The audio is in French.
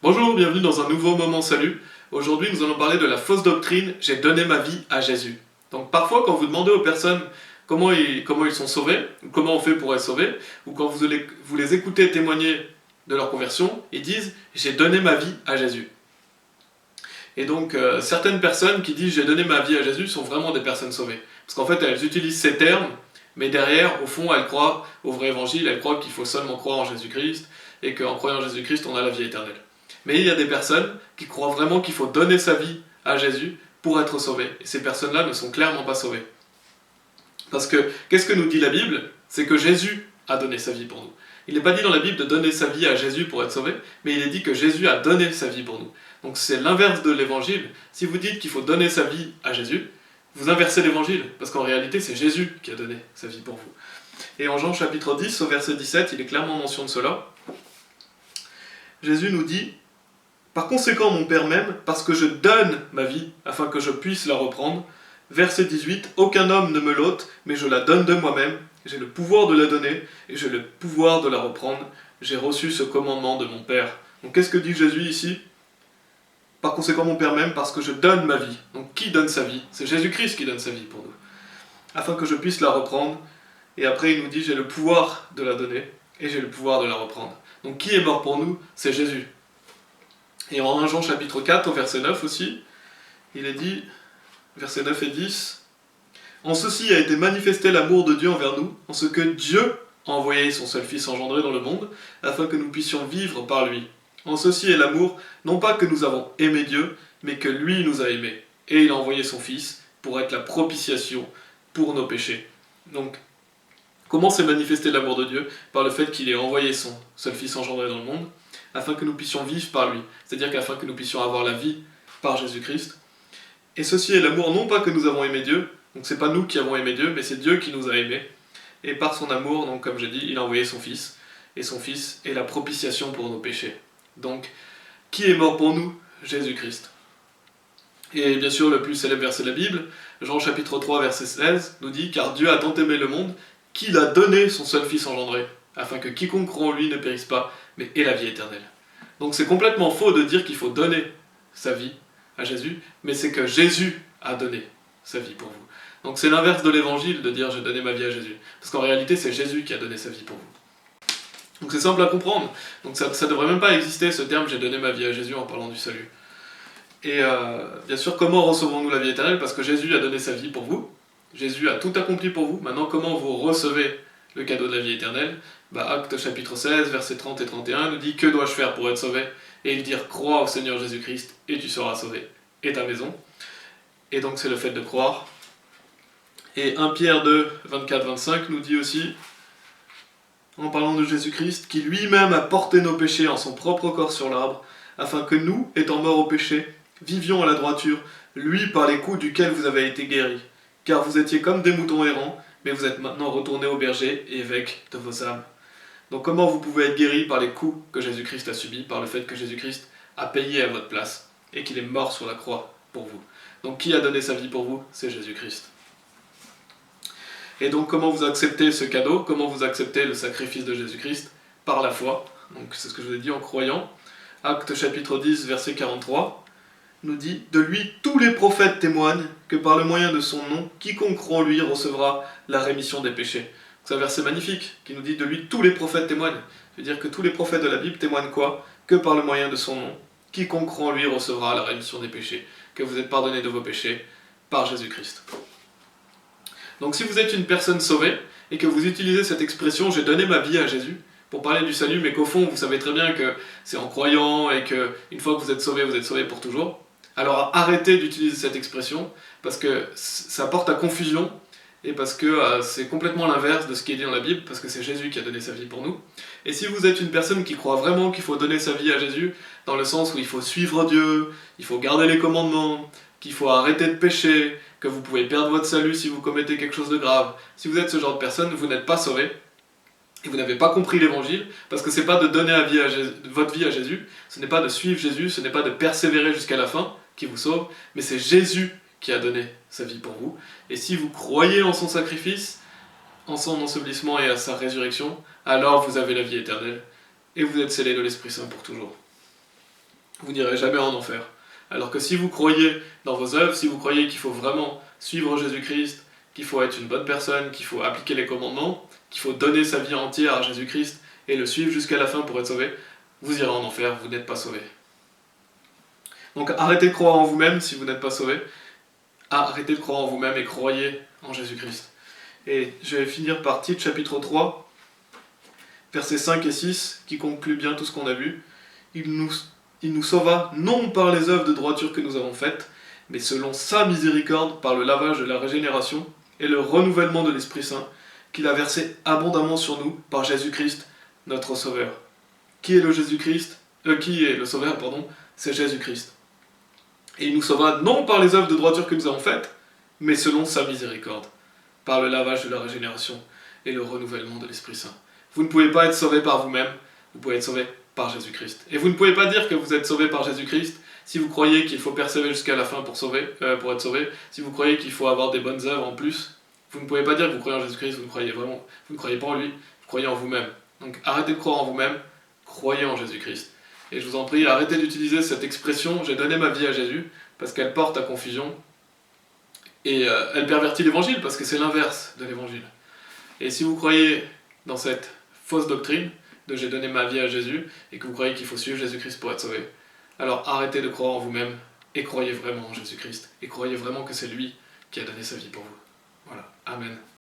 Bonjour, bienvenue dans un nouveau moment salut. Aujourd'hui, nous allons parler de la fausse doctrine « J'ai donné ma vie à Jésus ». Donc parfois, quand vous demandez aux personnes comment ils sont sauvés, ou comment on fait pour être sauvé, ou quand vous les écoutez témoigner de leur conversion, ils disent « J'ai donné ma vie à Jésus ». Et donc, certaines personnes qui disent « J'ai donné ma vie à Jésus » sont vraiment des personnes sauvées. Parce qu'en fait, elles utilisent ces termes, mais derrière, au fond, elles croient au vrai évangile, elles croient qu'il faut seulement croire en Jésus-Christ, et qu'en croyant en Jésus-Christ, on a la vie éternelle. Mais il y a des personnes qui croient vraiment qu'il faut donner sa vie à Jésus pour être sauvé. Et ces personnes-là ne sont clairement pas sauvées. Parce que, qu'est-ce que nous dit la Bible? C'est que Jésus a donné sa vie pour nous. Il n'est pas dit dans la Bible de donner sa vie à Jésus pour être sauvé, mais il est dit que Jésus a donné sa vie pour nous. Donc c'est l'inverse de l'évangile. Si vous dites qu'il faut donner sa vie à Jésus, vous inversez l'évangile, parce qu'en réalité c'est Jésus qui a donné sa vie pour vous. Et en Jean chapitre 10, au verset 17, il est clairement mention de cela. Jésus nous dit « Par conséquent, mon Père m'aime, parce que je donne ma vie, afin que je puisse la reprendre. » Verset 18 « Aucun homme ne me l'ôte, mais je la donne de moi-même. J'ai le pouvoir de la donner, et j'ai le pouvoir de la reprendre. J'ai reçu ce commandement de mon Père. » Donc qu'est-ce que dit Jésus ici? Par conséquent, mon Père m'aime, parce que je donne ma vie. Donc qui donne sa vie? C'est Jésus-Christ qui donne sa vie pour nous. Afin que je puisse la reprendre. Et après, il nous dit « J'ai le pouvoir de la donner, et j'ai le pouvoir de la reprendre. » Donc qui est mort pour nous? C'est Jésus. Et en 1 Jean chapitre 4, au verset 9 aussi, il est dit, versets 9 et 10, « En ceci a été manifesté l'amour de Dieu envers nous, en ce que Dieu a envoyé son seul Fils engendré dans le monde, afin que nous puissions vivre par lui. En ceci est l'amour, non pas que nous avons aimé Dieu, mais que lui nous a aimés. Et il a envoyé son Fils pour être la propitiation pour nos péchés. » Donc, comment s'est manifesté l'amour de Dieu? Par le fait qu'il ait envoyé son seul Fils engendré dans le monde, afin que nous puissions vivre par lui, c'est-à-dire qu'afin que nous puissions avoir la vie par Jésus-Christ. Et ceci est l'amour, non pas que nous avons aimé Dieu, donc c'est pas nous qui avons aimé Dieu, mais c'est Dieu qui nous a aimés. Et par son amour, donc comme j'ai dit, il a envoyé son Fils, et son Fils est la propitiation pour nos péchés. Donc, qui est mort pour nous? Jésus-Christ. Et bien sûr, le plus célèbre verset de la Bible, Jean chapitre 3, verset 16, nous dit « Car Dieu a tant aimé le monde, qu'il a donné son seul Fils engendré, afin que quiconque croit en lui ne périsse pas, mais ait la vie éternelle. » Donc c'est complètement faux de dire qu'il faut donner sa vie à Jésus, mais c'est que Jésus a donné sa vie pour vous. Donc c'est l'inverse de l'évangile de dire « j'ai donné ma vie à Jésus », parce qu'en réalité c'est Jésus qui a donné sa vie pour vous. Donc c'est simple à comprendre, donc ça ne devrait même pas exister ce terme « j'ai donné ma vie à Jésus » en parlant du salut. Et bien sûr, comment recevons-nous la vie éternelle? Parce que Jésus a donné sa vie pour vous, Jésus a tout accompli pour vous. Maintenant, comment vous recevez le cadeau de la vie éternelle? Actes chapitre 16, versets 30 et 31 nous dit « Que dois-je faire pour être sauvé ?» Et il dit « Crois au Seigneur Jésus-Christ et tu seras sauvé, et ta maison. » Et donc c'est le fait de croire. Et 1 Pierre 2, 24-25 nous dit aussi, en parlant de Jésus-Christ, qui lui-même a porté nos péchés en son propre corps sur l'arbre, afin que nous, étant morts au péché, vivions à la droiture, lui par les coups duquel vous avez été guéris. Car vous étiez comme des moutons errants, mais vous êtes maintenant retournés au berger et évêques de vos âmes. Donc comment vous pouvez être guéris? Par les coups que Jésus-Christ a subis, par le fait que Jésus-Christ a payé à votre place, et qu'il est mort sur la croix pour vous. Donc qui a donné sa vie pour vous? C'est Jésus-Christ. Et donc comment vous acceptez ce cadeau? Comment vous acceptez le sacrifice de Jésus-Christ? Par la foi. Donc c'est ce que je vous ai dit, en croyant. Actes chapitre 10, verset 43. Nous dit « De lui, tous les prophètes témoignent que par le moyen de son nom, quiconque croit en lui recevra la rémission des péchés. » C'est un verset magnifique qui nous dit « De lui, tous les prophètes témoignent. » C'est-à-dire que tous les prophètes de la Bible témoignent quoi? Que par le moyen de son nom, quiconque croit en lui recevra la rémission des péchés. Que vous êtes pardonnés de vos péchés par Jésus-Christ. Donc si vous êtes une personne sauvée, et que vous utilisez cette expression « J'ai donné ma vie à Jésus », pour parler du salut, mais qu'au fond, vous savez très bien que c'est en croyant, et qu'une fois que vous êtes sauvé pour toujours, alors arrêtez d'utiliser cette expression, parce que ça porte à confusion, et parce que c'est complètement l'inverse de ce qui est dit dans la Bible, parce que c'est Jésus qui a donné sa vie pour nous. Et si vous êtes une personne qui croit vraiment qu'il faut donner sa vie à Jésus, dans le sens où il faut suivre Dieu, il faut garder les commandements, qu'il faut arrêter de pécher, que vous pouvez perdre votre salut si vous commettez quelque chose de grave, si vous êtes ce genre de personne, vous n'êtes pas sauvé, et vous n'avez pas compris l'évangile, parce que c'est pas de donner votre vie à Jésus, ce n'est pas de suivre Jésus, ce n'est pas de persévérer jusqu'à la fin qui vous sauve, mais c'est Jésus qui a donné sa vie pour vous. Et si vous croyez en son sacrifice, en son ensevelissement et à sa résurrection, alors vous avez la vie éternelle, et vous êtes scellés de l'Esprit Saint pour toujours. vous n'irez jamais en enfer. Alors que si vous croyez dans vos œuvres, si vous croyez qu'il faut vraiment suivre Jésus-Christ, qu'il faut être une bonne personne, qu'il faut appliquer les commandements, qu'il faut donner sa vie entière à Jésus-Christ et le suivre jusqu'à la fin pour être sauvé, vous irez en enfer, vous n'êtes pas sauvé. Donc arrêtez de croire en vous-même si vous n'êtes pas sauvé. Arrêtez de croire en vous-même et croyez en Jésus-Christ. Et je vais finir par Tite chapitre 3, versets 5 et 6, qui conclut bien tout ce qu'on a vu. Il nous sauva non par les œuvres de droiture que nous avons faites, mais selon sa miséricorde, par le lavage de la régénération et le renouvellement de l'Esprit Saint, qu'il a versé abondamment sur nous par Jésus-Christ, notre Sauveur. Qui est le Sauveur, c'est Jésus-Christ. Et il nous sauva non par les œuvres de droiture que nous avons faites, mais selon sa miséricorde, par le lavage de la régénération et le renouvellement de l'Esprit Saint. Vous ne pouvez pas être sauvé par vous-même, vous pouvez être sauvé par Jésus-Christ. Et vous ne pouvez pas dire que vous êtes sauvé par Jésus-Christ si vous croyez qu'il faut persévérer jusqu'à la fin pour être sauvé, si vous croyez qu'il faut avoir des bonnes œuvres en plus. Vous ne pouvez pas dire que vous croyez en Jésus-Christ, vous ne croyez pas en lui, vous croyez en vous-même. Donc arrêtez de croire en vous-même, croyez en Jésus-Christ. Et je vous en prie, arrêtez d'utiliser cette expression « j'ai donné ma vie à Jésus » parce qu'elle porte à confusion et elle pervertit l'évangile parce que c'est l'inverse de l'évangile. Et si vous croyez dans cette fausse doctrine de « j'ai donné ma vie à Jésus » et que vous croyez qu'il faut suivre Jésus-Christ pour être sauvé, alors arrêtez de croire en vous-même et croyez vraiment en Jésus-Christ et croyez vraiment que c'est lui qui a donné sa vie pour vous. Voilà, Amen.